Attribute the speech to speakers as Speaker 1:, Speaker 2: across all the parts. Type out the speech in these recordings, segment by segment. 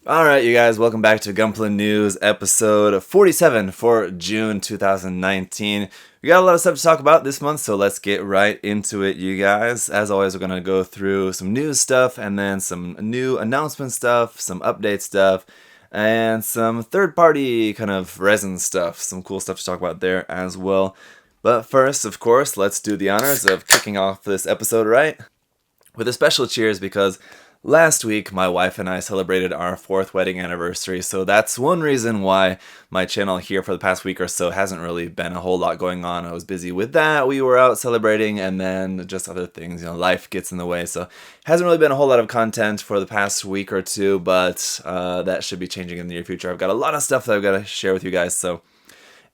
Speaker 1: Alright, you guys, welcome back to Gunpla News episode 47 for June 2019. We got a lot of stuff to talk about this month, so let's get right into it, you guys. As always, we're going to go through some news stuff and then some new announcement stuff, some update stuff, and some third-party kind of resin stuff. Some cool stuff to talk about there as well. But first, of course, let's do the honors of kicking off this episode, right? With a special cheers because last week my wife and I celebrated our 4th wedding anniversary, so that's one reason why my channel here for the past week or so hasn't really been a whole lot going on. I was busy with that, we were out celebrating, and then just other things, life gets in the way, so hasn't really been a whole lot of content for the past week or two, but that should be changing in the near future. I've got a lot of stuff that I've got to share with you guys, so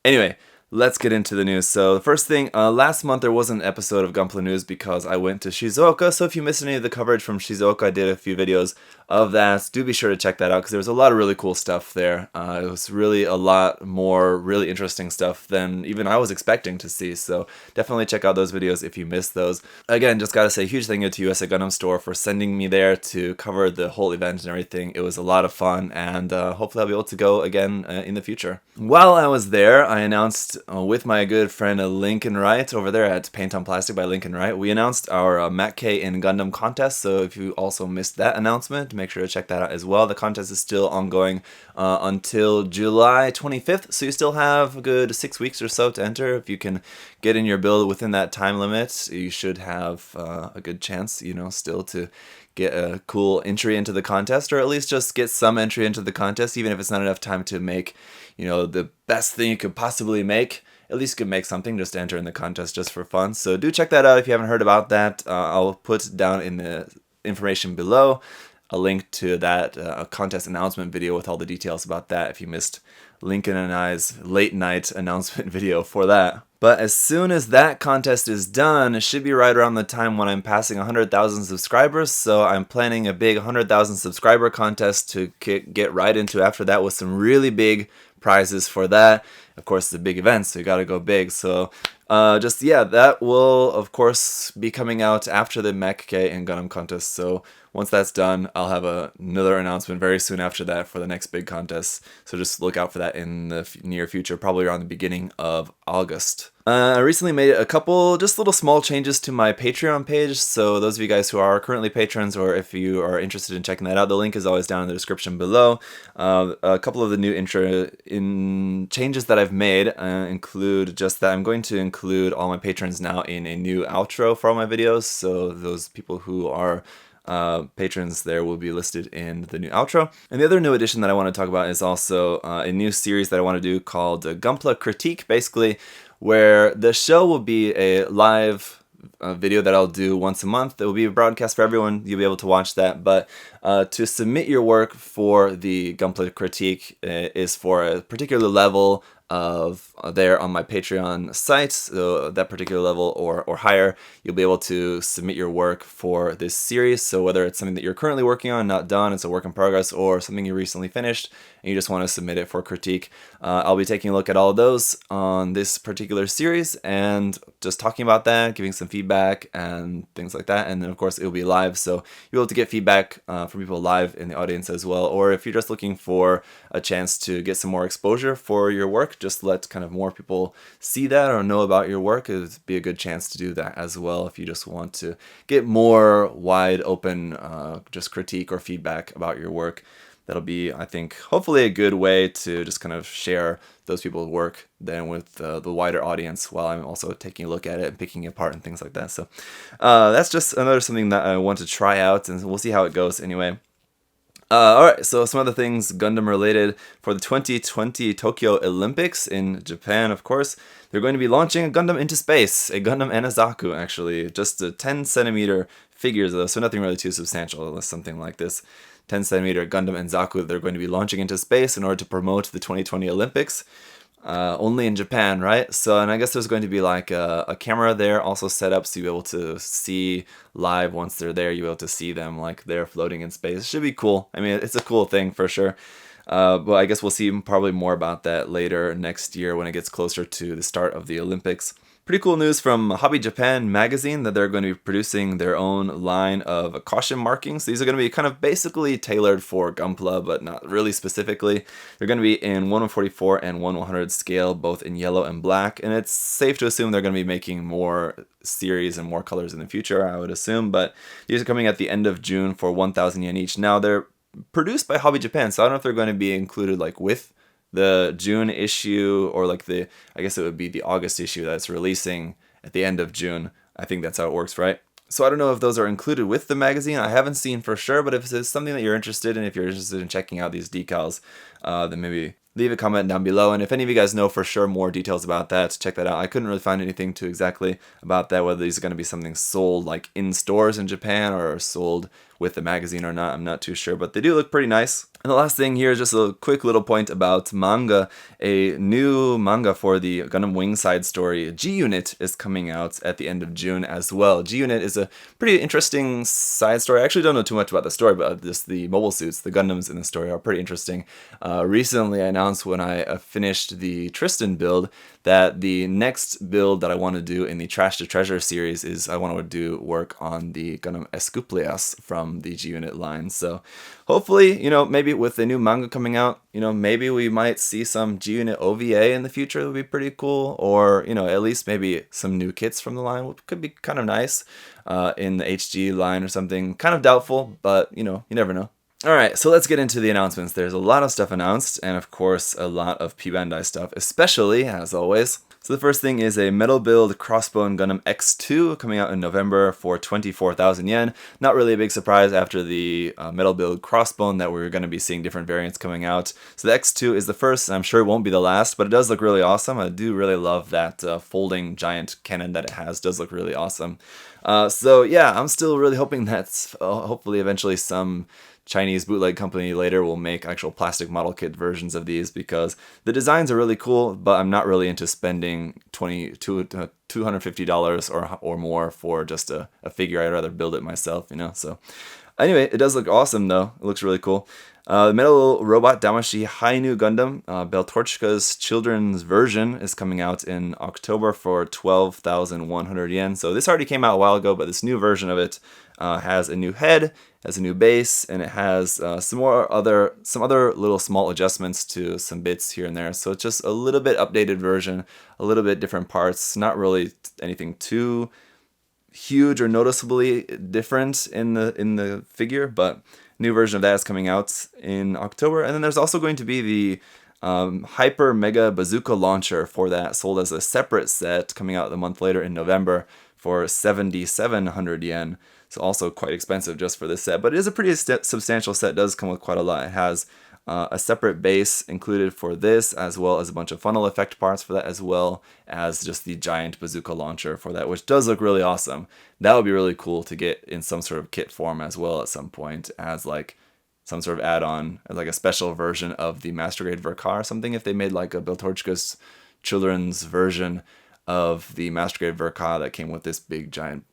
Speaker 1: anyway, let's get into the news. So the first thing, last month there was an episode of Gunpla News because I went to Shizuoka, so if you missed any of the coverage from Shizuoka, I did a few videos of that. Do be sure to check that out because there was a lot of really cool stuff there. It was really a lot more really interesting stuff than even I was expecting to see, so definitely check out those videos if you missed those. Again, just gotta say huge thank you to USA Gundam Store for sending me there to cover the whole event and everything. It was a lot of fun, and hopefully I'll be able to go again in the future. While I was there, I announced with my good friend Lincoln Wright over there at Paint on Plastic by Lincoln Wright, we announced our Ma.K in Gundam Contest, so if you also missed that announcement, make sure to check that out as well. The contest is still ongoing until July 25th, so you still have a good 6 weeks or so to enter. If you can get in your build within that time limit, you should have a good chance, still to get a cool entry into the contest, or at least just get some entry into the contest, even if it's not enough time to make, the best thing you could possibly make. At least you could make something just to enter in the contest just for fun. So do check that out if you haven't heard about that. I'll put down in the information below a link to that contest announcement video with all the details about that if you missed Lincoln and I's late night announcement video for that. But as soon as that contest is done, it should be right around the time when I'm passing 100,000 subscribers, so I'm planning a big 100,000 subscriber contest to get right into after that with some really big prizes for that. Of course, it's a big event, so you gotta go big. So that will, of course, be coming out after the Ma.K and Gundam Contest, so once that's done, I'll have another announcement very soon after that for the next big contest. So just look out for that in the near future, probably around the beginning of August. I recently made a couple just little small changes to my Patreon page. So those of you guys who are currently patrons, or if you are interested in checking that out, the link is always down in the description below. A couple of the new changes that I've made include just that I'm going to include all my patrons now in a new outro for all my videos. So those people who are patrons there will be listed in the new outro. And the other new addition that I want to talk about is also a new series that I want to do called Gunpla Critique, basically, where the show will be a live video that I'll do once a month. It will be a broadcast for everyone. You'll be able to watch that. But to submit your work for the Gunpla Critique is for a particular level of there on my Patreon site, so that particular level or higher, you'll be able to submit your work for this series. So whether it's something that you're currently working on, not done, it's a work in progress, or something you recently finished and you just want to submit it for critique, I'll be taking a look at all of those on this particular series and just talking about that, giving some feedback and things like that. And then of course it'll be live, so you'll be able to get feedback from people live in the audience as well. Or if you're just looking for a chance to get some more exposure for your work, just let kind of more people see that or know about your work. It would be a good chance to do that as well if you just want to get more wide open just critique or feedback about your work. That'll be, I think, hopefully a good way to just kind of share those people's work then with the wider audience while I'm also taking a look at it and picking it apart and things like that. So that's just another something that I want to try out, and we'll see how it goes anyway. Alright, so some other things Gundam related. For the 2020 Tokyo Olympics in Japan, of course, they're going to be launching a Gundam into space. A Gundam and a Zaku, actually. Just a 10 centimeter figures, though, so nothing really too substantial unless something like this. 10 centimeter Gundam and Zaku they're going to be launching into space in order to promote the 2020 Olympics. Only in Japan, right? So, and I guess there's going to be like a camera there also set up so you'll be able to see live once they're there. You'll be able to see them like they're floating in space. It should be cool. I mean, it's a cool thing for sure. But I guess we'll see probably more about that later next year when it gets closer to the start of the Olympics. pretty cool news from Hobby Japan magazine that they're going to be producing their own line of caution markings. These are going to be kind of basically tailored for Gunpla, but not really specifically. They're going to be in 1/144 and 1/100 scale, both in yellow and black, and it's safe to assume they're going to be making more series and more colors in the future, I would assume, but these are coming at the end of June for 1,000 yen each. Now, they're produced by Hobby Japan, so I don't know if they're going to be included like with the June issue or like I guess it would be the August issue that's releasing at the end of June. I think that's how it works, right? So I don't know if those are included with the magazine. I haven't seen for sure, but if it's something that you're interested in, if you're interested in checking out these decals, then maybe leave a comment down below. And if any of you guys know for sure more details about that, check that out. I couldn't really find anything too exactly about that, whether these are going to be something sold like in stores in Japan or sold with the magazine or not. I'm not too sure, but they do look pretty nice. And the last thing here is just a quick little point about manga. A new manga for the Gundam Wing side story, G-Unit, is coming out at the end of June as well. G-Unit is a pretty interesting side story. I actually don't know too much about the story, but just the mobile suits, the Gundams in the story are pretty interesting. Recently I announced when I finished the Tristan build that the next build that I want to do in the Trash to Treasure series is I want to do work on the Gundam Escuplias from the G-Unit line. So hopefully, maybe with the new manga coming out, maybe we might see some G-Unit OVA in the future. That would be pretty cool. Or, at least maybe some new kits from the line, which could be kind of nice in the HG line or something. Kind of doubtful, but, you never know. Alright, so let's get into the announcements. There's a lot of stuff announced, and of course, a lot of p-bandai stuff, especially, as always. So the first thing is a metal build Crossbone Gundam X2 coming out in November for 24,000 yen. Not really a big surprise after the metal build Crossbone that we're going to be seeing different variants coming out. So the X2 is the first, and I'm sure it won't be the last, but it does look really awesome. I do really love that folding giant cannon that it has. It does look really awesome. So yeah, I'm still really hoping that hopefully eventually some Chinese bootleg company later will make actual plastic model kit versions of these, because the designs are really cool, but I'm not really into spending $250 or more for just a figure. I'd rather build it myself, So anyway, it does look awesome though. It looks really cool. The Metal Robot Damashi Hainu Gundam, Beltorchika's children's version, is coming out in October for 12,100 yen. So this already came out a while ago, but this new version of it has a new head, has a new base, and it has some other little small adjustments to some bits here and there. So it's just a little bit updated version, a little bit different parts, not really anything too huge or noticeably different in the figure, but new version of that is coming out in October. And then there's also going to be the Hyper Mega Bazooka launcher for that, sold as a separate set, coming out a month later in November for 7,700 yen. So also quite expensive just for this set, but it is a pretty substantial set. It does come with quite a lot. It has a separate base included for this, as well as a bunch of funnel effect parts for that, as well as just the giant bazooka launcher for that, which does look really awesome. That would be really cool to get in some sort of kit form as well at some point, as like some sort of add-on, as like a special version of the Master Grade Verkar or something. If they made like a Beltorchika's children's version of the Master Grade Verkar that came with this big giant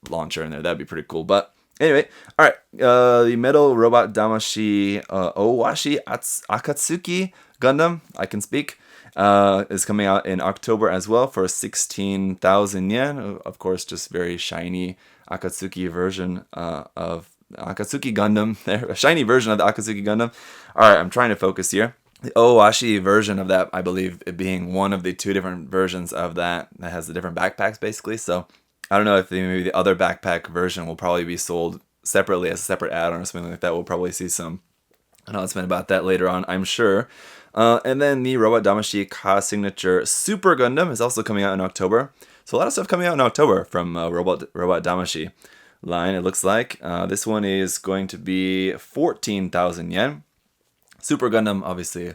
Speaker 1: launcher in there, that'd be pretty cool. But anyway, alright, the Metal Robot Damashi Owashi Akatsuki Gundam, I can speak, is coming out in October as well for 16,000 yen. Of course, just very shiny Akatsuki version of Akatsuki Gundam. There, a shiny version of the Akatsuki Gundam. Alright, I'm trying to focus here. The Owashi version of that, I believe, it being one of the two different versions of that has the different backpacks, basically. So I don't know if maybe the other backpack version will probably be sold separately as a separate add-on or something like that. We'll probably see some announcement about that later on, I'm sure. And then the Robot Damashi Ka Signature Super Gundam is also coming out in October. So a lot of stuff coming out in October from Robot Damashi line, it looks like. This one is going to be 14,000 yen. Super Gundam, obviously,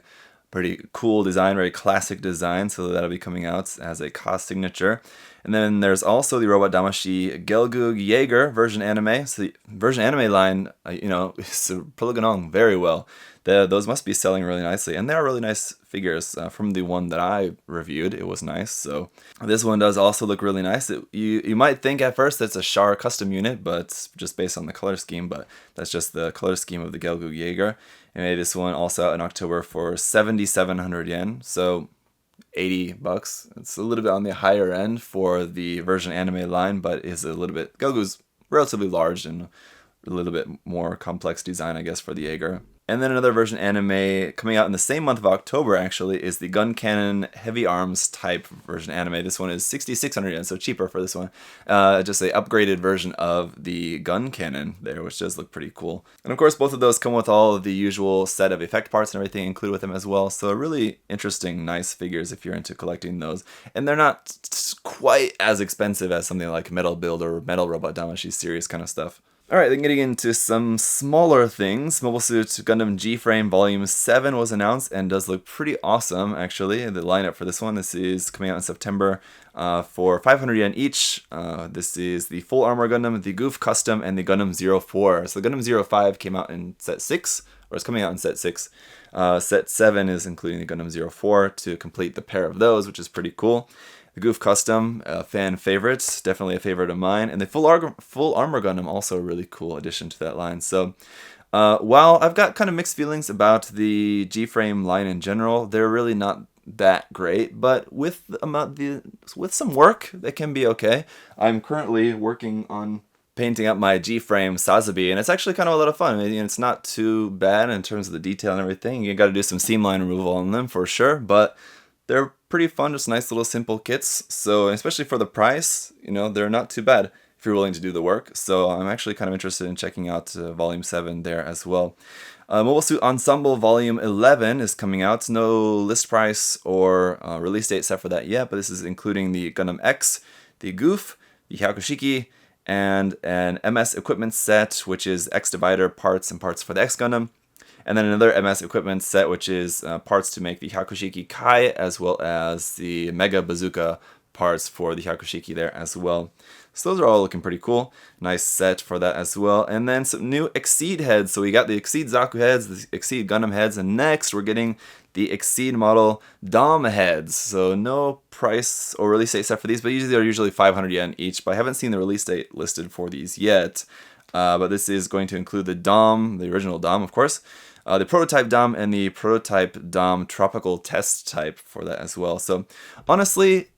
Speaker 1: pretty cool design, very classic design, so that'll be coming out as a Ka signature. And then there's also the Robot Damashi Gelgug Jaeger version anime. So the version anime line, is plugging on very well. Those must be selling really nicely, and they are really nice figures. From the one that I reviewed, it was nice. So this one does also look really nice. You might think at first that's a Char custom unit, but just based on the color scheme. But that's just the color scheme of the Gelgug Jaeger. And this one also out in October for 7,700 yen. So $80. It's a little bit on the higher end for the version anime line, but is a little bit, Goku's relatively large and a little bit more complex design, I guess, for the Jaeger. And then another version anime coming out in the same month of October, actually, is the Gun Cannon Heavy Arms type version anime. This one is 6,600 yen, so cheaper for this one. Just a upgraded version of the gun cannon there, which does look pretty cool. And of course, both of those come with all of the usual set of effect parts and everything included with them as well. So really interesting, nice figures if you're into collecting those. And they're not quite as expensive as something like Metal Build or Metal Robot Damashi series kind of stuff. Alright, then getting into some smaller things, Mobile Suit Gundam G-Frame Volume 7 was announced and does look pretty awesome, actually. The lineup for this one, this is coming out in September for 500 yen each. This is the Full Armor Gundam, the Goof Custom, and the Gundam 04. So the Gundam 05 came out in Set 6, or it's coming out in Set 6. Set 7 is including the Gundam 04 to complete the pair of those, which is pretty cool. The Goof Custom, fan favorite, definitely a favorite of mine. And the Full Armor Gundam, also a really cool addition to that line. So, while I've got kind of mixed feelings about the G-Frame line in general, they're really not that great. But with some work, they can be okay. I'm currently working on painting up my G-Frame Sazabi, and it's actually kind of a lot of fun. I mean, it's not too bad in terms of the detail and everything. You got to do some seam line removal on them for sure, but they're pretty fun, just nice little simple kits. So especially for the price, they're not too bad if you're willing to do the work. So I'm actually kind of interested in checking out Volume 7 there as well. Mobile Suit Ensemble Volume 11 is coming out. No list price or release date set for that yet, but this is including the Gundam X, the Goof, the Hyakushiki, and an MS equipment set, which is X Divider parts and parts for the X Gundam. And then another MS equipment set, which is parts to make the Hyakushiki Kai, as well as the Mega Bazooka parts for the Hyakushiki there as well. So those are all looking pretty cool. Nice set for that as well. And then some new Exceed heads. So we got the Exceed Zaku heads, the Exceed Gundam heads, and next we're getting the Exceed model Dom heads. So no price or release date set for these, but they're usually 500 yen each. But I haven't seen the release date listed for these yet. But this is going to include the Dom, the original Dom, of course. The prototype Dom and the prototype Dom tropical test type for that as well. So honestly,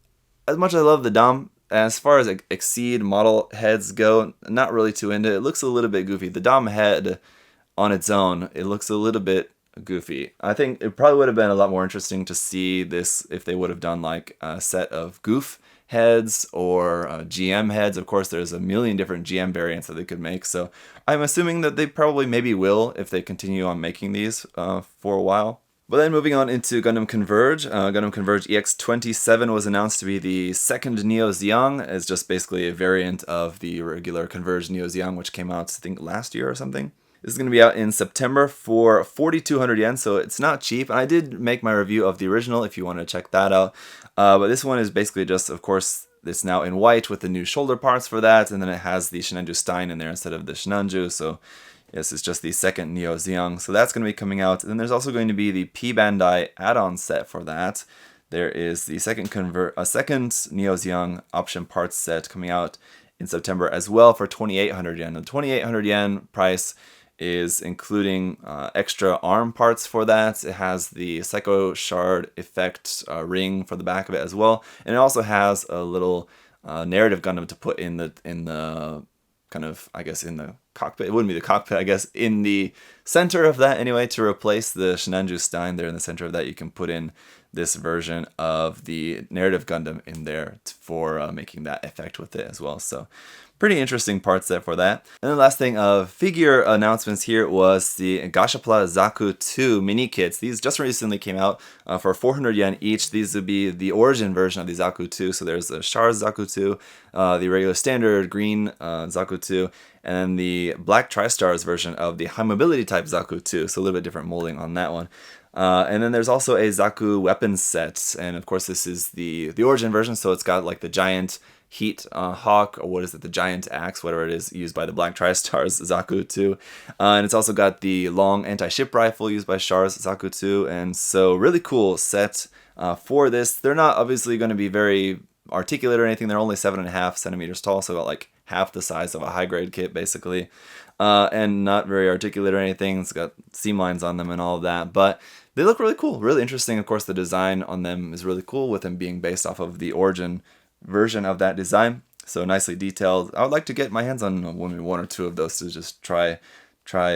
Speaker 1: as much as I love the Dom, as far as Exceed model heads go, not really too into it. It looks a little bit goofy. The Dom head on its own, it looks a little bit goofy. I think it probably would have been a lot more interesting to see this if they would have done like a set of Goof heads or GM heads. Of course, there's a million different GM variants that they could make, so I'm assuming that they probably maybe will if they continue on making these for a while. But then moving on into Gundam Converge. Gundam Converge EX27 was announced to be the second Neo Zeong. It's just basically a variant of the regular Converge Neo Zeong, which came out, I think, last year or something. This is going to be out in September for 4,200 yen, so it's not cheap. And I did make my review of the original if you want to check that out. But this one is basically just, of course, it's now in white with the new shoulder parts for that, and then it has the Shinanju Stein in there instead of the Shinanju, so yes, it's just the second Neo Zeong. So that's going to be coming out. And then there's also going to be the p-bandai add-on set for that. There is the second Neo Zeong option parts set coming out in September as well for 2,800 yen. The 2,800 yen price is including extra arm parts for that. It has the Psycho Shard effect ring for the back of it as well, and it also has a little narrative Gundam to put in the kind of, I guess, in the cockpit. It wouldn't be the cockpit, I guess, in the center of that anyway, to replace the Shinanju Stein there in the center of that. You can put in this version of the narrative Gundam in there for making that effect with it as well. So pretty interesting parts there for that. And the last thing of figure announcements here was the Gashapla Zaku 2 mini kits. These just recently came out for 400 yen each. These would be the origin version of the Zaku 2. So there's the Char's Zaku 2, the regular standard green Zaku 2, and then the black Tri-Stars version of the high mobility type Zaku 2. So a little bit different molding on that one. And then there's also a Zaku weapons set, and of course this is the origin version, so it's got like the giant heat hawk, or what is it, the giant axe, whatever it is, used by the Black Tri-Stars Zaku 2. And it's also got the long anti-ship rifle used by Char's Zaku 2, and so really cool set for this. They're not obviously going to be very articulate or anything. They're only 7.5 centimeters tall, so about like half the size of a high grade kit basically. and not very articulate or anything. It's got seam lines on them and all of that, but they look really cool, really interesting. Of course, the design on them is really cool, with them being based off of the origin version of that design. So nicely detailed. I would like to get my hands on one or two of those to just try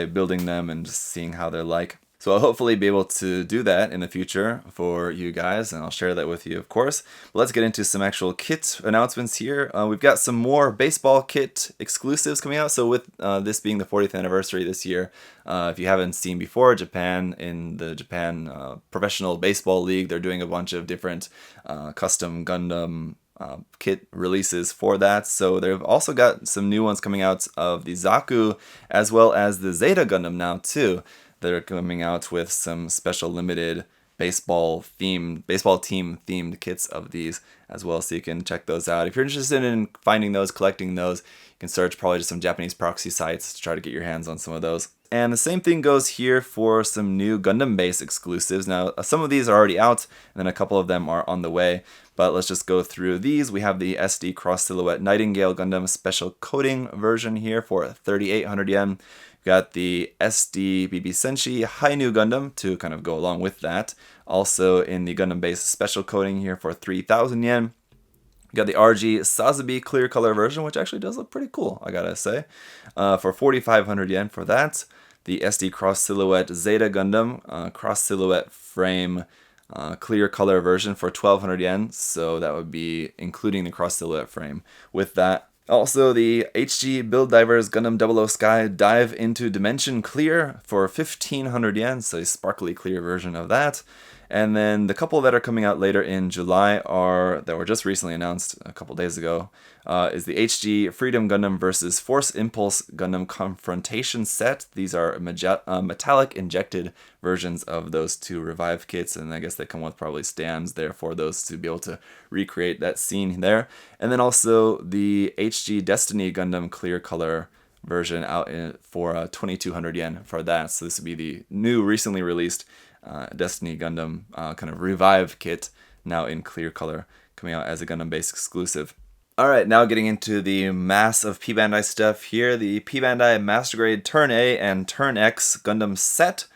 Speaker 1: building them and just seeing how they're like. So I'll hopefully be able to do that in the future for you guys, and I'll share that with you, of course. But let's get into some actual kit announcements here. We've got some more baseball kit exclusives coming out. So with this being the 40th anniversary this year, if you haven't seen before, Japan, in the Japan Professional Baseball League, they're doing a bunch of different custom Gundam kit releases for that. So they've also got some new ones coming out of the Zaku as well as the Zeta Gundam now too. They're coming out with some special limited baseball team themed kits of these as well, so you can check those out. If you're interested in finding those, collecting those, you can search probably just some Japanese proxy sites to try to get your hands on some of those. And the same thing goes here for some new Gundam base exclusives. Now, some of these are already out, and then a couple of them are on the way. But let's just go through these. We have the SD Cross Silhouette Nightingale Gundam Special Coating version here for 3,800 yen. We've got the SD BB Senshi Hainu Gundam to kind of go along with that. Also in the Gundam base special coating here for 3,000 yen. We got the RG Sazabi clear color version, which actually does look pretty cool, I gotta say, for 4,500 yen for that. The SD Cross Silhouette Zeta Gundam Cross Silhouette Frame clear color version for 1,200 yen, so that would be including the cross silhouette frame with that. Also, the HG Build Divers Gundam 00 Sky Dive into Dimension Clear for 1,500 yen, so a sparkly clear version of that. And then the couple that are coming out later in July that were just recently announced a couple days ago, is the HG Freedom Gundam vs. Force Impulse Gundam Confrontation Set. These are metallic injected versions of those two revive kits, and I guess they come with probably stands there for those to be able to recreate that scene there. And then also the HG Destiny Gundam Clear Color version out for 2,200 yen for that. So this would be the new recently released Destiny Gundam kind of revive kit, now in clear color, coming out as a Gundam base exclusive. Alright, now getting into the mass of p-bandai stuff here. The p-bandai Master Grade Turn A and Turn X Gundam set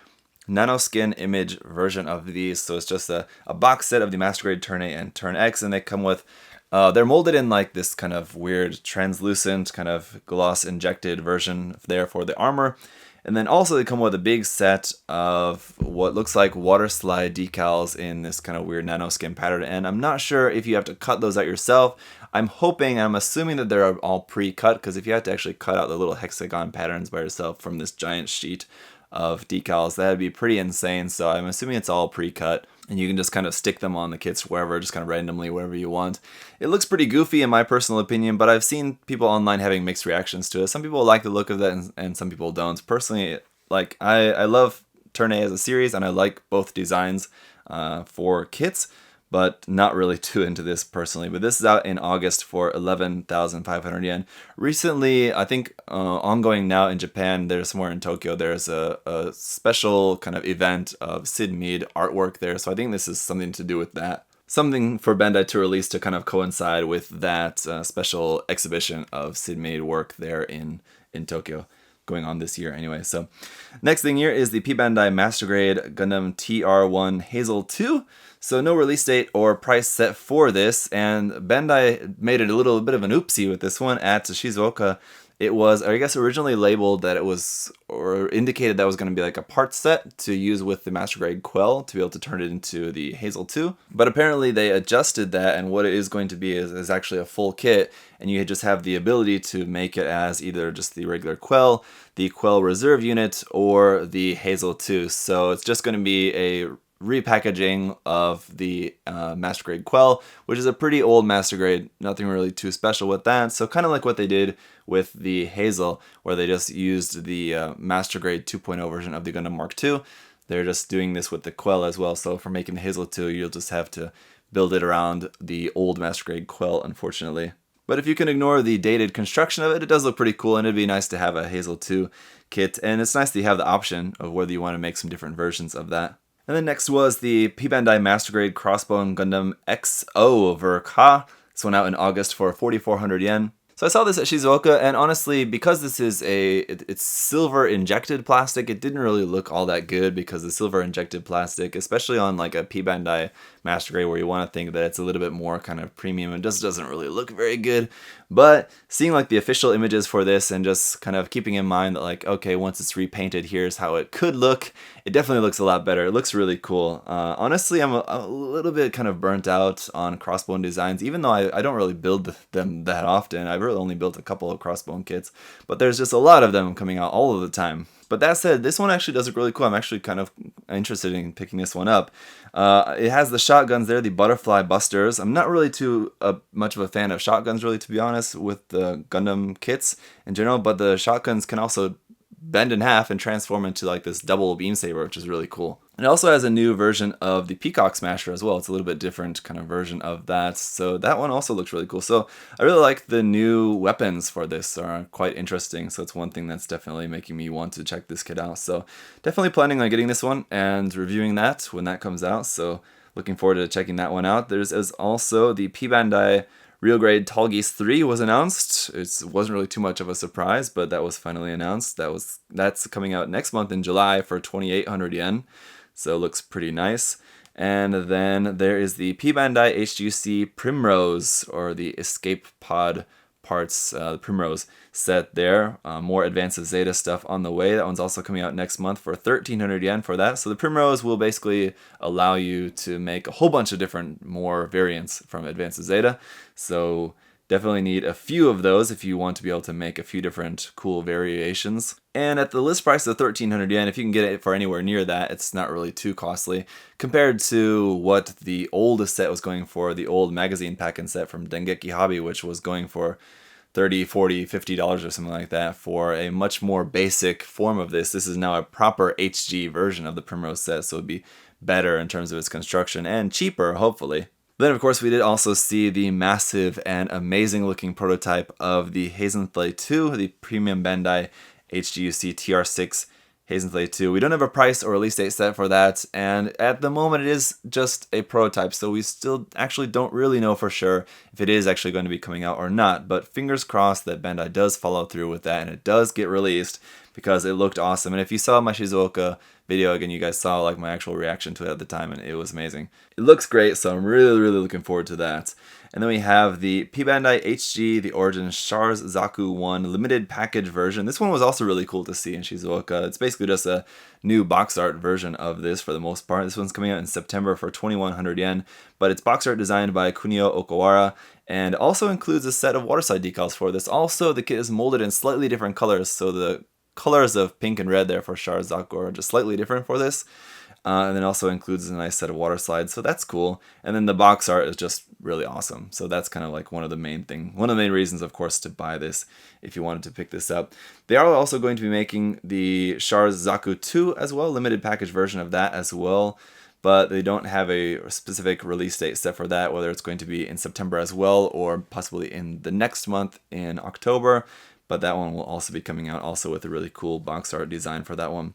Speaker 1: nanoskin image version of these. So it's just a box set of the Master Grade Turn A and Turn X, and they come with they're molded in like this kind of weird translucent kind of gloss injected version there for the armor. And then also they come with a big set of what looks like water slide decals in this kind of weird nanoskin pattern. And I'm not sure if you have to cut those out yourself. I'm assuming that they're all pre-cut, because if you had to actually cut out the little hexagon patterns by yourself from this giant sheet of decals, that'd be pretty insane. So I'm assuming it's all pre-cut, and you can just kind of stick them on the kits wherever, just kind of randomly, wherever you want. It looks pretty goofy in my personal opinion, but I've seen people online having mixed reactions to it. Some people like the look of that, and some people don't. Personally, like I love Turn A as a series, and I like both designs for kits, but not really too into this personally. But this is out in August for 11,500 yen. Recently, I think ongoing now in Japan, there's somewhere in Tokyo, there's a special kind of event of Sid Mead artwork there. So I think this is something to do with that. Something for Bandai to release to kind of coincide with that special exhibition of Sid Mead work there in Tokyo, going on this year anyway. So next thing here is the p-bandai Master Grade Gundam TR1 Hazel 2. So no release date or price set for this, and Bandai made it a little bit of an oopsie with this one at Shizuoka. It was, I guess, originally labeled that it was, or indicated that was going to be like a part set to use with the Master Grade Quell to be able to turn it into the Hazel 2. But apparently they adjusted that, and what it is going to be is actually a full kit, and you just have the ability to make it as either just the regular Quell, the Quell Reserve Unit, or the Hazel 2. So it's just going to be a repackaging of the Master Grade Quell, which is a pretty old Master Grade, nothing really too special with that. So kind of like what they did with the Hazel, where they just used the Master Grade 2.0 version of the Gundam Mark II. They're just doing this with the Quell as well. So for making the Hazel 2, you'll just have to build it around the old Master Grade Quell, unfortunately. But if you can ignore the dated construction of it, it does look pretty cool, and it'd be nice to have a Hazel 2 kit. And it's nice that you have the option of whether you want to make some different versions of that. And then next was the p-bandai Master Grade Crossbone Gundam XO Ver Ka. This one out in August for 4,400 yen. So I saw this at Shizuoka, and honestly, because this is it's silver injected plastic, it didn't really look all that good because the silver injected plastic, especially on like a p-bandai master grade where you want to think that it's a little bit more kind of premium, it just doesn't really look very good. But seeing like the official images for this and just kind of keeping in mind that like, okay, once it's repainted, here's how it could look, it definitely looks a lot better. It looks really cool. Honestly, I'm a little bit kind of burnt out on crossbone designs, even though I don't really build them that often. I've really only built a couple of crossbone kits, but there's just a lot of them coming out all of the time. But that said, this one actually does look really cool. I'm actually kind of interested in picking this one up. It has the shotguns there, the butterfly busters. I'm not really too much of a fan of shotguns, really, to be honest, with the Gundam kits in general, but the shotguns can also bend in half and transform into like this double beam saber, which is really cool. It also has a new version of the Peacock Smasher as well. It's a little bit different kind of version of that. So that one also looks really cool. So I really like the new weapons for this, are quite interesting. So it's one thing that's definitely making me want to check this kit out. So definitely planning on getting this one and reviewing that when that comes out. So looking forward to checking that one out. There's also the p-bandai Real Grade Tallgeese 3 was announced. It wasn't really too much of a surprise, but that was finally announced. That's coming out next month in July for 2,800 yen. So it looks pretty nice. And then there is the p-bandai HGC Primrose, or the Escape Pod parts, the Primrose set there. More Advances Zeta stuff on the way. That one's also coming out next month for 1,300 yen for that. So the Primrose will basically allow you to make a whole bunch of different more variants from Advances Zeta. So definitely need a few of those if you want to be able to make a few different cool variations. And at the list price of 1,300 yen, if you can get it for anywhere near that, it's not really too costly compared to what the oldest set was going for, the old magazine pack-in set from Dengeki Hobby, which was going for $30, $40, $50 or something like that for a much more basic form of this. This is now a proper HG version of the Primrose set, so it'd be better in terms of its construction and cheaper, hopefully. Then, of course, we did also see the massive and amazing looking prototype of the Hazenthale 2, the Premium Bandai HGUC TR6 Hazenthale 2. We don't have a price or release date set for that, and at the moment it is just a prototype, so we still actually don't really know for sure if it is actually going to be coming out or not, but fingers crossed that Bandai does follow through with that and it does get released, because it looked awesome. And if you saw my Shizuoka video, again, you guys saw like my actual reaction to it at the time, and it was amazing. It looks great, so I'm really, really looking forward to that. And then we have the p-bandai HG, the Origin Shars Zaku 1 limited package version. This one was also really cool to see in Shizuoka. It's basically just a new box art version of this for the most part. This one's coming out in September for 2,100 yen, but it's box art designed by Kunio Okawara, and also includes a set of waterside decals for this. Also, the kit is molded in slightly different colors, so the colors of pink and red there for Shars Zaku are just slightly different for this. And then also includes a nice set of water slides, so that's cool. And then the box art is just really awesome. So that's kind of like one of the main reasons, of course, to buy this if you wanted to pick this up. They are also going to be making the Shars Zaku 2 as well, limited package version of that as well. But they don't have a specific release date set for that, whether it's going to be in September as well or possibly in the next month in October. But that one will also be coming out also with a really cool box art design for that one.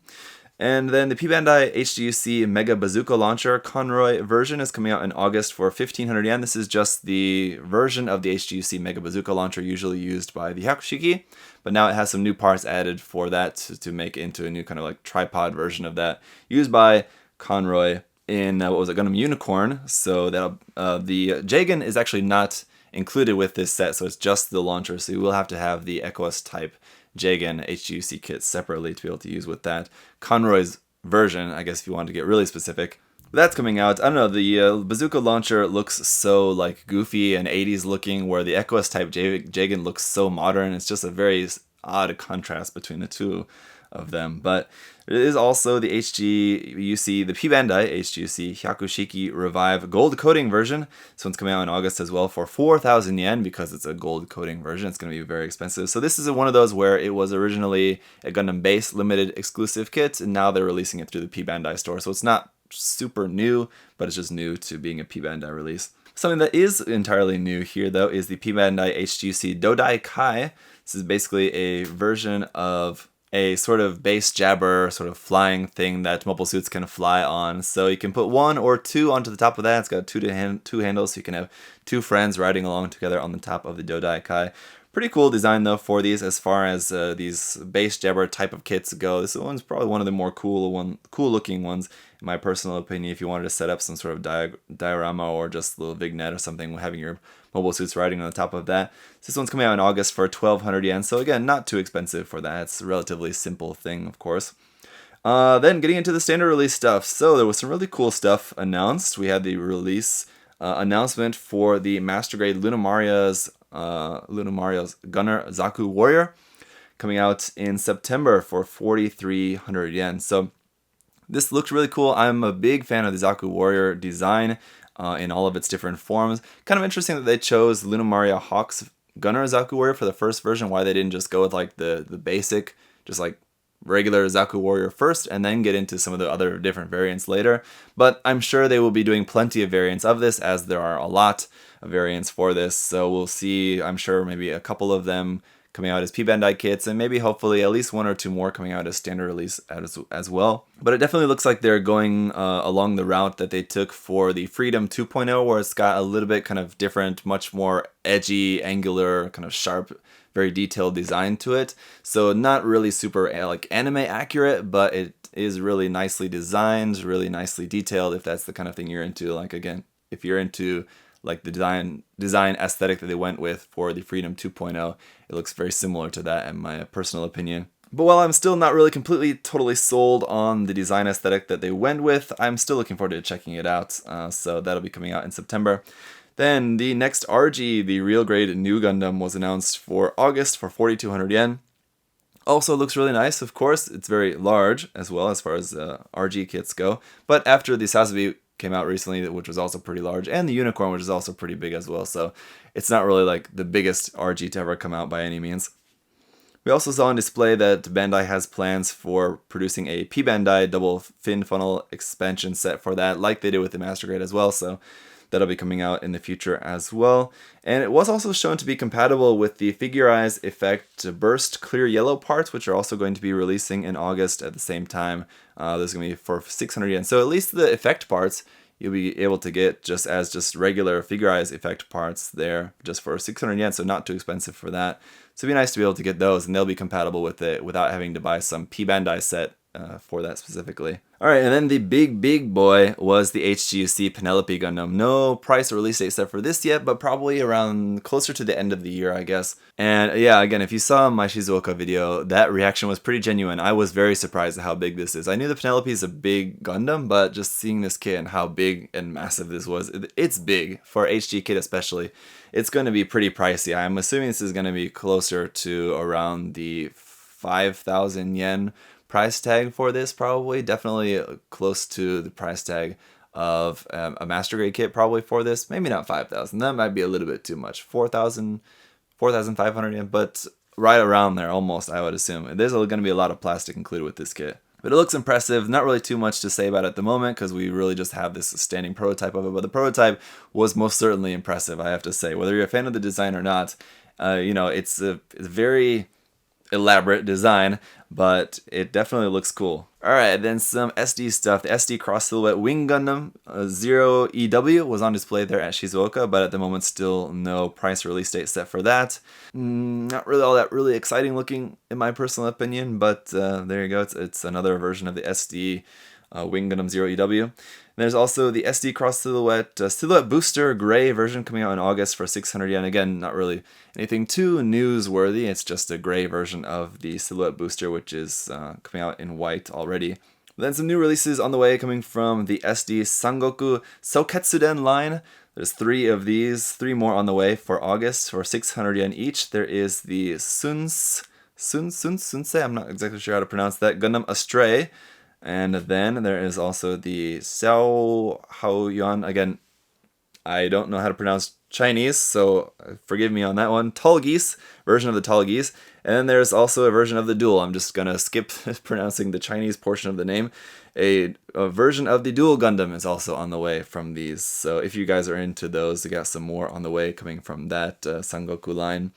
Speaker 1: And then the p-bandai HGUC Mega Bazooka Launcher Conroy version is coming out in August for 1,500 yen. This is just the version of the HGUC Mega Bazooka Launcher usually used by the Hyakushiki, but now it has some new parts added for that to make it into a new kind of like tripod version of that used by Conroy in Gundam Unicorn. So that the Jagan is actually not included with this set, so it's just the launcher, so you will have to have the Echoes type Jagan HGUC kit separately to be able to use with that. Conroy's version, I guess if you want to get really specific. That's coming out. I don't know, the bazooka launcher looks so like goofy and 80s looking, where the Echoes type Jagan looks so modern. It's just a very odd contrast between the two of them. But it is also the HGUC, the p-bandai HGUC Hyakushiki Revive gold coating version. This one's coming out in August as well for 4,000 yen because it's a gold coating version. It's going to be very expensive. So this is one of those where it was originally a Gundam Base limited exclusive kit, and now they're releasing it through the p-bandai store. So it's not super new, but it's just new to being a p-bandai release. Something that is entirely new here, though, is the p-bandai HGUC Dodai Kai. This is basically a version of a sort of base jabber, sort of flying thing that mobile suits can fly on. So you can put one or two onto the top of that. It's got two handles, so you can have two friends riding along together on the top of the Dodai Kai. Pretty cool design though for these, as far as these base jabber type of kits go. This one's probably one of the more cool looking ones, in my personal opinion, if you wanted to set up some sort of diorama or just a little vignette or something, having your mobile suits riding on the top of that. This one's coming out in August for 1,200 yen, so again, not too expensive for that. It's a relatively simple thing, of course. Then getting into the standard release stuff. So there was some really cool stuff announced. We had the release announcement for the Master Grade Lunamaria's Gunner Zaku Warrior, coming out in September for 4,300 yen. So this looks really cool. I'm a big fan of the Zaku Warrior design in all of its different forms. Kind of interesting that they chose Lunamaria Hawk's Gunner Zaku Warrior for the first version. Why they didn't just go with like the basic, just like regular Zaku Warrior first, and then get into some of the other different variants later. But I'm sure they will be doing plenty of variants of this, as there are a lot of variants for this. So we'll see, I'm sure, maybe a couple of them coming out as p-bandai kits, and maybe hopefully at least one or two more coming out as standard release as well. But it definitely looks like they're going along the route that they took for the Freedom 2.0, where it's got a little bit kind of different, much more edgy, angular, kind of sharp, very detailed design to it. So not really super like anime accurate, but it is really nicely designed, really nicely detailed, if that's the kind of thing you're into. Like, again, if you're into like the design aesthetic that they went with for the Freedom 2.0, it looks very similar to that in my personal opinion. But while I'm still not really completely totally sold on the design aesthetic that they went with, I'm still looking forward to checking it out. So that'll be coming out in September. Then the next RG, the Real Grade New Gundam, was announced for August for 4,200 yen. Also looks really nice, of course. It's very large as well as far as RG kits go. But after the Sazabi came out recently, which was also pretty large, and the Unicorn, which is also pretty big as well, so it's not really like the biggest RG to ever come out by any means. We also saw on display that Bandai has plans for producing a p-bandai double fin funnel expansion set for that, like they did with the Master Grade as well, so that'll be coming out in the future as well. And it was also shown to be compatible with the Figurize Effect Burst Clear Yellow parts, which are also going to be releasing in August at the same time. There's going to be for 600 yen. So at least the effect parts you'll be able to get just as regular Figurize Effect parts there, just for 600 yen, so not too expensive for that. So it'd be nice to be able to get those, and they'll be compatible with it without having to buy some p-bandai set for that specifically. Alright, and then the big boy was the HGUC Penelope Gundam. No price or release date set for this yet, but probably around closer to the end of the year, I guess. And yeah, again, if you saw my Shizuoka video, that reaction was pretty genuine. I was very surprised at how big this is. I knew the Penelope is a big Gundam, but just seeing this kit and how big and massive this was, it's big, for HG kit especially. It's going to be pretty pricey. I'm assuming this is going to be closer to around the 5,000 yen price tag for this, probably. Definitely close to the price tag of a Master Grade kit probably for this. Maybe not 5,000. That might be a little bit too much. 4,500 yen, but right around there almost, I would assume. There's going to be a lot of plastic included with this kit. But it looks impressive. Not really too much to say about it at the moment, because we really just have this standing prototype of it. But the prototype was most certainly impressive, I have to say. Whether you're a fan of the design or not, it's a very elaborate design, but it definitely looks cool. Alright, then some SD stuff. The SD Cross Silhouette Wing Gundam 0EW was on display there at Shizuoka, but at the moment still no price or release date set for that. Not really all that really exciting looking in my personal opinion, but there you go. It's another version of the SD Wing Gundam 0EW. There's also the SD Cross Silhouette Silhouette Booster Gray version coming out in August for 600 yen. Again, not really anything too newsworthy. It's just a gray version of the Silhouette Booster, which is coming out in white already. Then some new releases on the way coming from the SD Sangoku Souketsuden line. There's 3 of these, 3 more on the way for August for 600 yen each. There is the Sunse, I'm not exactly sure how to pronounce that, Gundam Astray. And then there is also the Xiao Haoyuan. Again, I don't know how to pronounce Chinese, so forgive me on that one. Tallgeese, version of the Tallgeese. And then there's also a version of the Duel. I'm just going to skip pronouncing the Chinese portion of the name. A version of the Duel Gundam is also on the way from these. So if you guys are into those, we got some more on the way coming from that Sangoku line.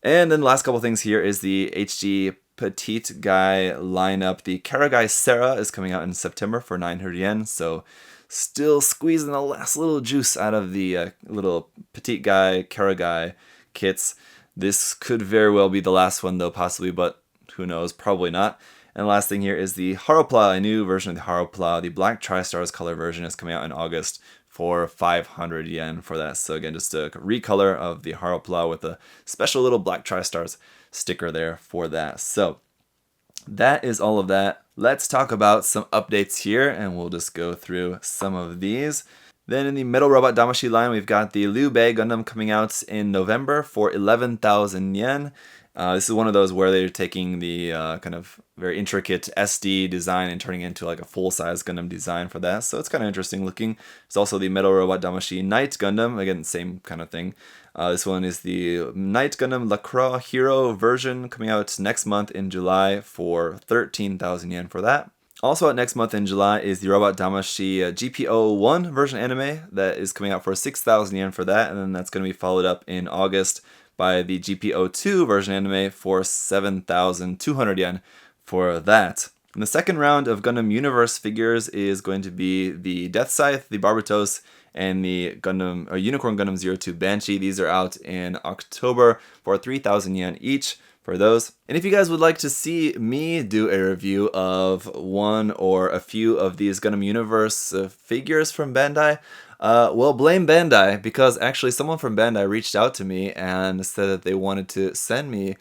Speaker 1: And then the last couple things here is the HG Petite Guy lineup. The Karagai Serra is coming out in September for 900 yen, so still squeezing the last little juice out of the little Petite Guy Karagai kits. This could very well be the last one though, possibly, but who knows, probably not. And the last thing here is the Haropla, a new version of the Haropla. The Black Tri-Stars color version is coming out in August for 500 yen for that. So again, just a recolor of the Haropla with a special little Black Tri-Stars sticker there for that. So that is all of that. Let's talk about some updates here, and we'll just go through some of these. Then in the Metal Robot Damashi line, we've got the Liu Bei Gundam coming out in November for 11,000 yen. This is one of those where they're taking the kind of very intricate SD design and turning it into like a full-size Gundam design for that. So it's kind of interesting looking. There's also the Metal Robot Damashi Night Gundam, again, same kind of thing. This one is the Night Gundam Lacroix Hero version coming out next month in July for 13,000 yen for that. Also out next month in July is the Robot Damashi GPO1 version anime that is coming out for 6,000 yen for that, and then that's going to be followed up in August by the GPO2 version anime for 7,200 yen for that. And the second round of Gundam Universe figures is going to be the Death Scythe, the Barbatos, and the Unicorn Gundam 02 Banshee. These are out in October for 3,000 yen each for those. And if you guys would like to see me do a review of one or a few of these Gundam Universe figures from Bandai, well, blame Bandai, because actually someone from Bandai reached out to me and said that they wanted to send me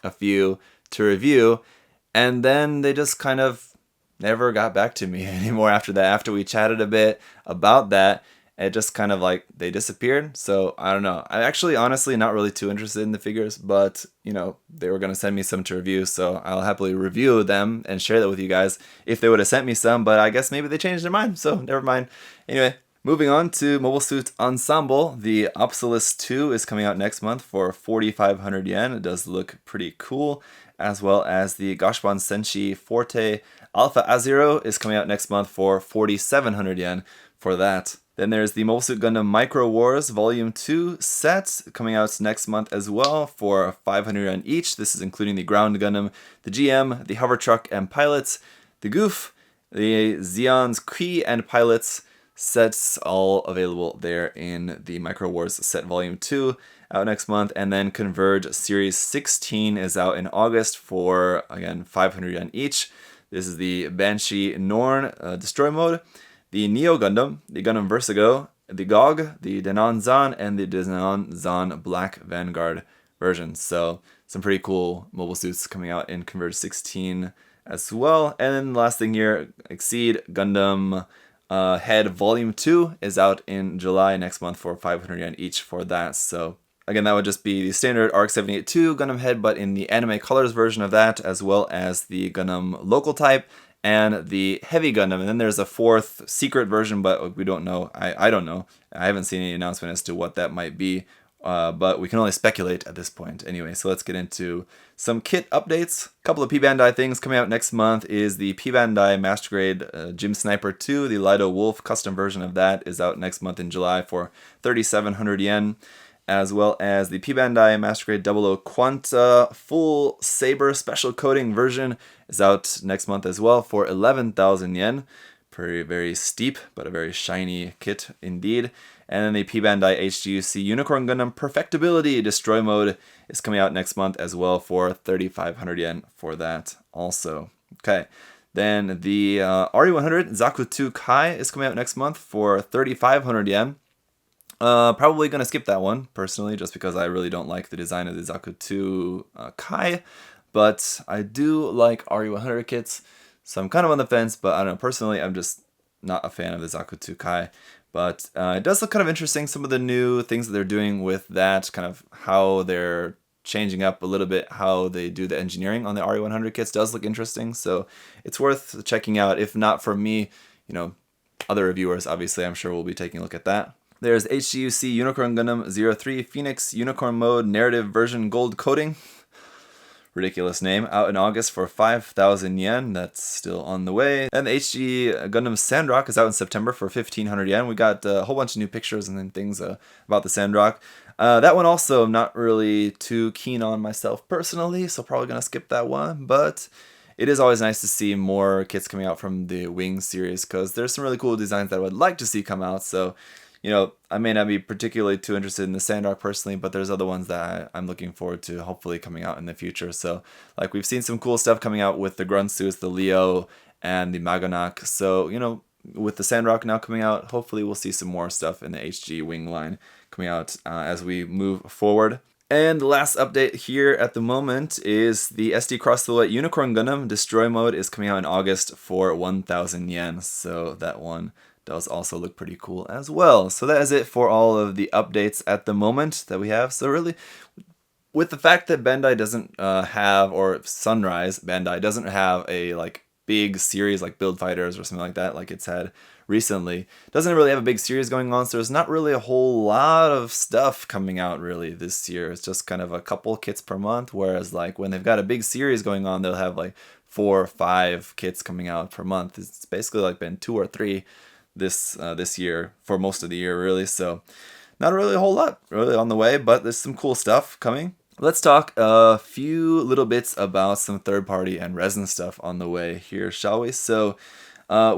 Speaker 1: a few to review, and then they just kind of never got back to me anymore after that. After we chatted a bit about that, it just kind of like they disappeared. So I don't know. I'm actually honestly not really too interested in the figures, but you know, they were going to send me some to review, so I'll happily review them and share that with you guys if they would have sent me some, but I guess maybe they changed their mind, so never mind. Anyway, moving on to Mobile Suit Ensemble, the Obsolus 2 is coming out next month for 4,500 yen. It does look pretty cool, as well as the Gashban Senshi Forte Alpha Azero is coming out next month for 4,700 yen for that. Then there's the Mobile Suit Gundam Micro Wars Volume 2 set coming out next month as well for 500 yen each. This is including the Ground Gundam, the GM, the Hover Truck and Pilots, the Goof, the Zeon's Key and Pilots sets, all available there in the Micro Wars set Volume 2 out next month. And then Converge Series 16 is out in August for, again, 500 yen each. This is the Banshee Norn Destroy Mode, the Neo Gundam, the Gundam Vertigo, the GOG, the Denon Zan, and the Denon Zan Black Vanguard version. So some pretty cool mobile suits coming out in Converge 16 as well. And then the last thing here, Exceed Gundam Head Volume 2 is out in July next month for 500 yen each for that. So again, that would just be the standard ARC-782 Gundam Head, but in the anime colors version of that, as well as the Gundam local type and the Heavy Gundam. And then there's a fourth secret version, but we don't know. I don't know. I haven't seen any announcement as to what that might be, but we can only speculate at this point. Anyway, so let's get into some kit updates. A couple of p-bandai things coming out next month is the p-bandai Master Grade Gym Sniper 2. The Lido Wolf custom version of that is out next month in July for 3,700 yen. As well as the p-bandai Master Grade 00 Quanta Full Saber Special Coating version is out next month as well for 11,000 yen. Very steep, but a very shiny kit indeed. And then the p-bandai HGUC Unicorn Gundam Perfectibility Destroy Mode is coming out next month as well for 3,500 yen for that also. Okay, then the RE100 Zaku 2 Kai is coming out next month for 3,500 yen. Probably going to skip that one, personally, just because I really don't like the design of the Zaku 2 Kai, but I do like RE100 kits, so I'm kind of on the fence, but I don't know, personally, I'm just not a fan of the Zaku 2 Kai, but it does look kind of interesting, some of the new things that they're doing with that, kind of how they're changing up a little bit how they do the engineering on the RE100 kits does look interesting, so it's worth checking out. If not for me, you know, other reviewers, obviously, I'm sure will be taking a look at that. There's HGUC Unicorn Gundam 03 Phoenix Unicorn Mode Narrative Version Gold Coating. Ridiculous name. Out in August for 5,000 yen. That's still on the way. And the HG Gundam Sandrock is out in September for 1,500 yen. We got a whole bunch of new pictures and then things about the Sandrock. That one also I'm not really too keen on myself personally, so probably going to skip that one. But it is always nice to see more kits coming out from the Wing series because there's some really cool designs that I would like to see come out. So you know, I may not be particularly too interested in the Sandrock personally, but there's other ones that I'm looking forward to hopefully coming out in the future. So, like, we've seen some cool stuff coming out with the Grunsus, the Leo, and the Maganak. So, you know, with the Sandrock now coming out, hopefully we'll see some more stuff in the HG Wing line coming out as we move forward. And the last update here at the moment is the SD Cross Silhouette Unicorn Gundam Destroy Mode is coming out in August for 1,000 yen. So that one does also look pretty cool as well. So that is it for all of the updates at the moment that we have. So really, with the fact that Bandai doesn't have, or Sunrise Bandai doesn't have a like big series like Build Fighters or something like it's had recently, doesn't really have a big series going on, so there's not really a whole lot of stuff coming out really this year. It's just kind of a couple kits per month, whereas like when they've got a big series going on, they'll have like 4 or 5 kits coming out per month. It's basically like been 2 or 3 this year for most of the year really, so not really a whole lot really on the way, but there's some cool stuff coming. Let's talk a few little bits about some third-party and resin stuff on the way here, shall we? So,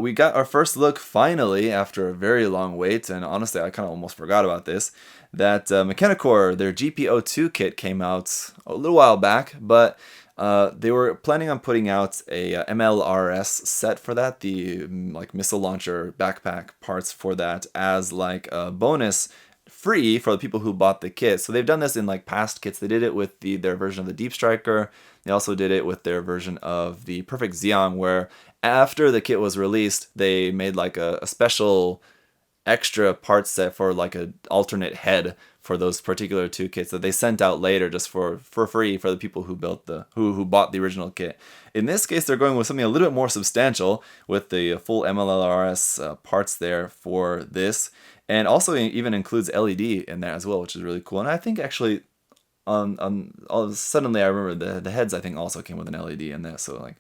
Speaker 1: we got our first look finally after a very long wait, and honestly, I kind of almost forgot about this, that Mechanicore, their GP02 kit came out a little while back, but they were planning on putting out a MLRS set for that, the like missile launcher backpack parts for that, as like a bonus free for the people who bought the kit. So they've done this in like past kits. They did it with their version of the Deep Striker. They also did it with their version of the Perfect Zeong, where after the kit was released, they made like a special extra part set for like an alternate head for those particular 2 kits that they sent out later just for free for the people who built who bought the original kit. In this case, they're going with something a little bit more substantial with the full MLRS parts there for this, and also even includes LED in there as well, which is really cool. And I think actually suddenly I remember the heads I think also came with an LED in there, so like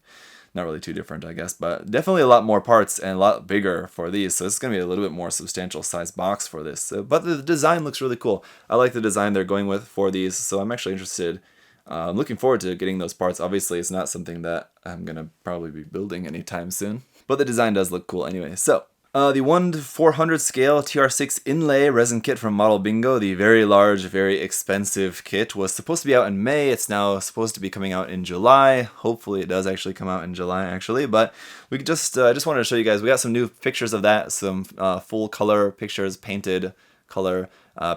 Speaker 1: not really too different, I guess, but definitely a lot more parts and a lot bigger for these. So it's going to be a little bit more substantial size box for this. So, but the design looks really cool. I like the design they're going with for these, so I'm actually interested. I'm looking forward to getting those parts. Obviously, it's not something that I'm going to probably be building anytime soon, but the design does look cool anyway. So, the 1:400 scale TR6 inlay resin kit from Model Bingo, the very large, very expensive kit, was supposed to be out in May. It's now supposed to be coming out in July. Hopefully it does actually come out in July, actually. But we just wanted to show you guys, we got some new pictures of that, some full color pictures, painted color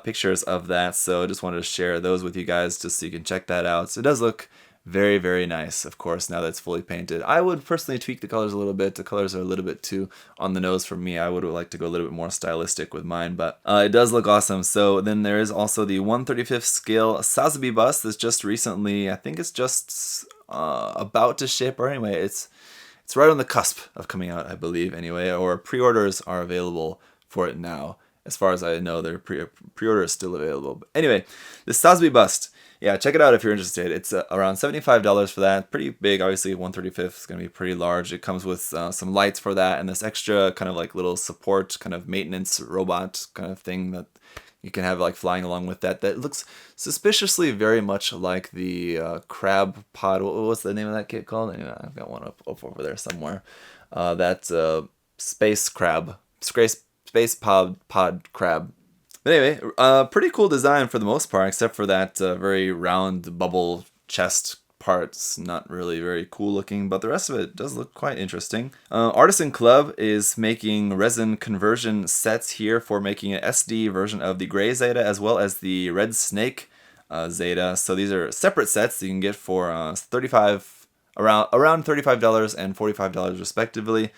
Speaker 1: pictures of that. So I just wanted to share those with you guys just so you can check that out. So it does look very, very nice, of course, now that it's fully painted. I would personally tweak the colors a little bit. The colors are a little bit too on the nose for me. I would like to go a little bit more stylistic with mine, but it does look awesome. So then there is also the 1/35th scale Sazabi bus that's just recently, I think it's just about to ship, or anyway, it's right on the cusp of coming out, I believe, anyway, or pre-orders are available for it now. As far as I know, their pre-order is still available. But anyway, the Sazabi bust. Yeah, check it out if you're interested. It's around $75 for that. Pretty big, obviously. 1/35th is going to be pretty large. It comes with some lights for that and this extra kind of like little support, kind of maintenance robot kind of thing that you can have like flying along with that. That looks suspiciously very much like the crab pod. What's the name of that kit called? Anyway, I've got one up over there somewhere. That's space crab, space pod crab. But anyway, pretty cool design for the most part, except for that very round bubble chest parts. Not really very cool looking, but the rest of it does look quite interesting. Artisan Club is making resin conversion sets here for making an SD version of the Gray Zeta as well as the Red Snake Zeta. So these are separate sets that you can get for around $35 and $45 respectively.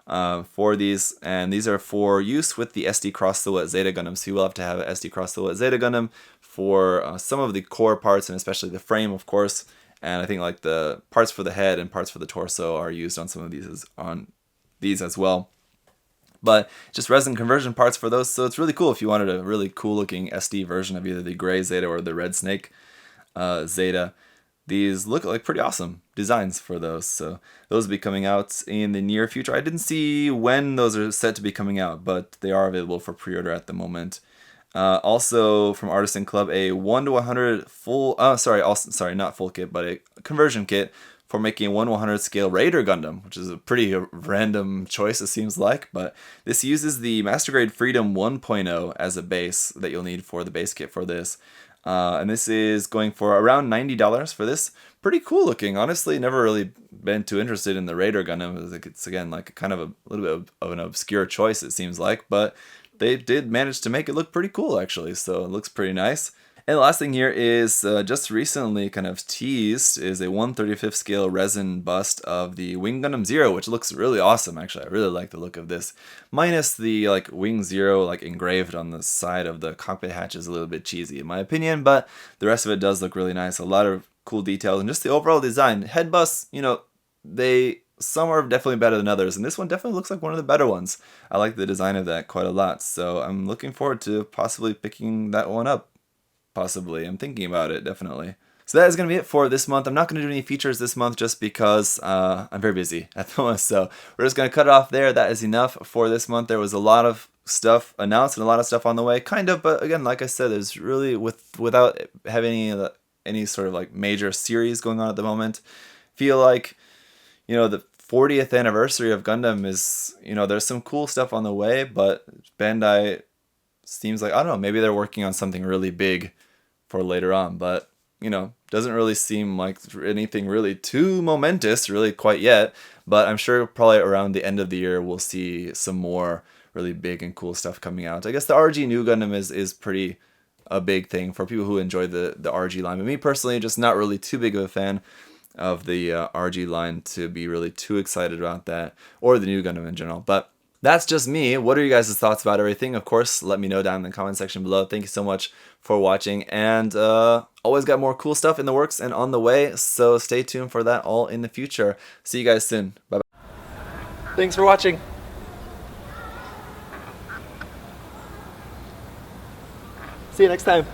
Speaker 1: For these, and these are for use with the SD Cross Silhouette Zeta Gundam. So you will have to have an SD Cross Silhouette Zeta Gundam for some of the core parts, and especially the frame, of course. And I think like the parts for the head and parts for the torso are used on some of these as well. But just resin conversion parts for those. So it's really cool if you wanted a really cool looking SD version of either the Gray Zeta or the Red Snake Zeta. These look like pretty awesome designs for those, so those will be coming out in the near future. I didn't see when those are set to be coming out, but they are available for pre-order at the moment. Also from Artisan Club, a 1:100 full, not full kit, but a conversion kit for making a 1/100 scale Raider Gundam, which is a pretty random choice it seems like, but this uses the Master Grade Freedom 1.0 as a base that you'll need for the base kit for this. And this is going for around $90 for this. Pretty cool looking. Honestly, never really been too interested in the Raider Gundam. It's again like kind of a little bit of an obscure choice it seems like, but they did manage to make it look pretty cool actually, so it looks pretty nice. And the last thing here is just recently kind of teased is a 1/35 scale resin bust of the Wing Gundam Zero, which looks really awesome actually. I really like the look of this. Minus the like Wing Zero like engraved on the side of the cockpit hatch is a little bit cheesy in my opinion, but the rest of it does look really nice. A lot of cool details and just the overall design. Head busts, you know, some are definitely better than others, and this one definitely looks like one of the better ones. I like the design of that quite a lot, so I'm looking forward to possibly picking that one up. Possibly. I'm thinking about it, definitely. So that is going to be it for this month. I'm not going to do any features this month just because I'm very busy at the moment. So we're just going to cut it off there. That is enough for this month. There was a lot of stuff announced and a lot of stuff on the way, kind of. But again, like I said, there's really, without having any sort of like major series going on at the moment, feel like, you know, the 40th anniversary of Gundam is, you know, there's some cool stuff on the way, but Bandai seems like, I don't know, maybe they're working on something really big for later on, but you know, doesn't really seem like anything really too momentous really quite yet, but I'm sure probably around the end of the year we'll see some more really big and cool stuff coming out. I guess the RG New Gundam is pretty a big thing for people who enjoy the RG line, but me personally, just not really too big of a fan of the RG line to be really too excited about that, or the New Gundam in general. But that's just me. What are you guys' thoughts about everything? Of course, let me know down in the comment section below. Thank you so much for watching, and always got more cool stuff in the works and on the way, so stay tuned for that all in the future. See you guys soon. Bye-bye. Thanks for watching. See you next time.